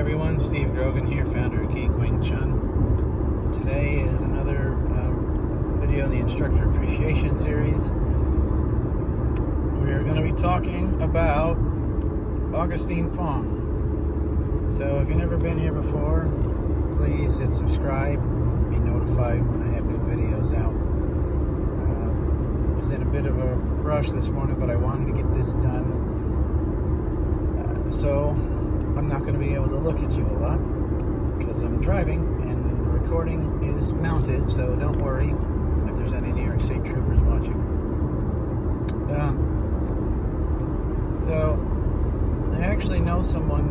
everyone, Steve Grogan here, founder of Geek, Wing Chun. Today is another video in the Instructor Appreciation Series. We're going to be talking about Augustine Fong. So if you've never been here before, please hit subscribe, be notified when I have new videos out. I was in a bit of a rush this morning, but I wanted to get this done. So I'm not going to be able to look at you a lot because I'm driving and the recording is mounted, so don't worry if there's any New York State troopers watching. So I actually know someone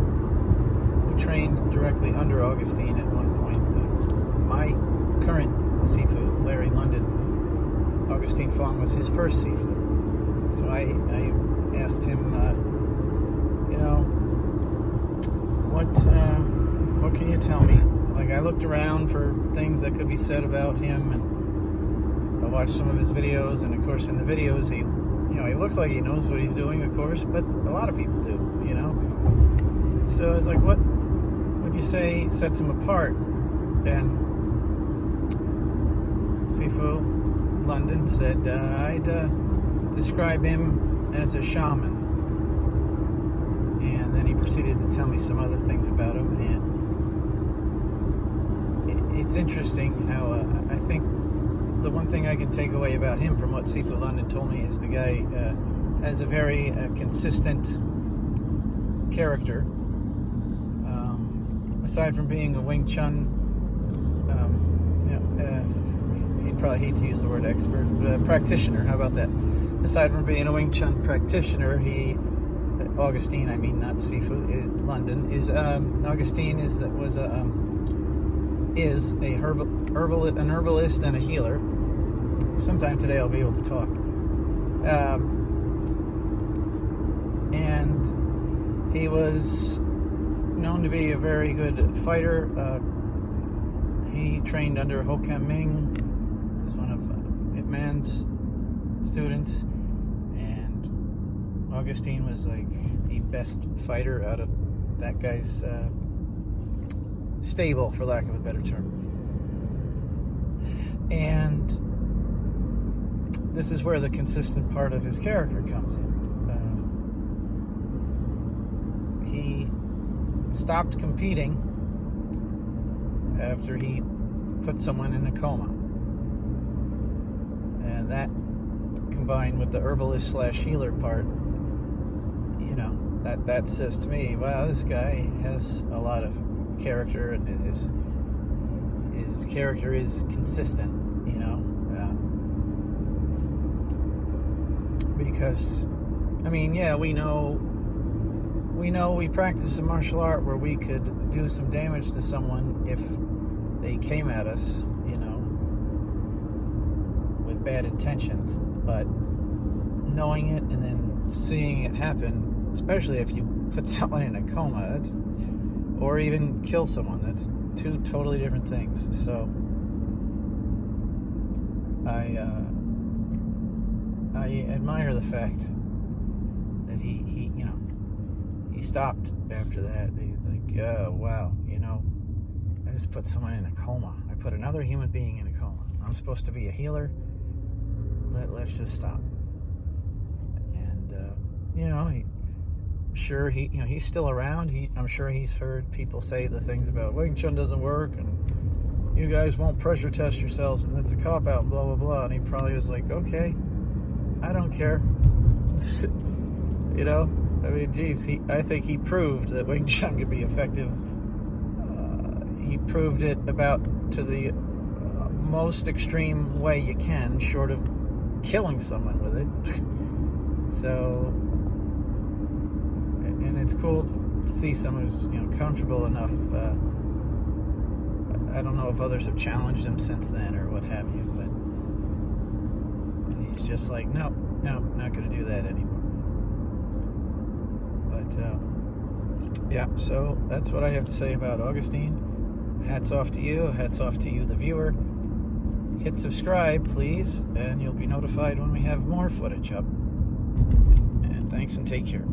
who trained directly under Augustine at one point. My current Sifu, Larry London, Augustine Fong was his first Sifu. So I asked him, what can you tell me? Like, I looked around for things that could be said about him, and I watched some of his videos, and of course in the videos he looks like he knows what he's doing, of course, but a lot of people do, So it's like, what would you say sets him apart? And Sifu London said, I'd describe him as a shaman. And then he proceeded to tell me some other things about him, and it's interesting how I think the one thing I can take away about him from what Sifu London told me is the guy has a very consistent character. Aside from being a Wing Chun, he'd probably hate to use the word expert, practitioner, how about that? Aside from being a Wing Chun practitioner, Augustine, I mean not Sifu, is London. Augustine was an herbalist and a healer. Sometime today I'll be able to talk. And he was known to be a very good fighter. He trained under Ho Kam Ming, was one of Ip Man's students. Augustine was like the best fighter out of that guy's stable, for lack of a better term. And this is where the consistent part of his character comes in. He stopped competing after he put someone in a coma. And that, combined with the herbalist / healer part, that says to me, wow, this guy has a lot of character, and his character is consistent, because, we practice a martial art where we could do some damage to someone if they came at us, with bad intentions, but knowing it and then seeing it happen, especially if you put someone in a coma, or even kill someone, that's two totally different things. So I admire the fact that he stopped after that. He's like, oh, wow, I just put someone in a coma. I put another human being in a coma. I'm supposed to be a healer. Let's just stop. And he's still around. I'm sure he's heard people say the things about Wing Chun doesn't work, and you guys won't pressure test yourselves, and that's a cop out, and blah blah blah. And he probably was like, okay, I don't care. I think he proved that Wing Chun could be effective. He proved it about to the most extreme way you can, short of killing someone with it. So, and it's cool to see someone who's comfortable enough. I don't know if others have challenged him since then or what have you, but he's just like, no, not going to do that anymore. But so that's what I have to say about Augustine. Hats off to you. Hats off to you, the viewer. Hit subscribe, please, and you'll be notified when we have more footage up. And thanks, and take care.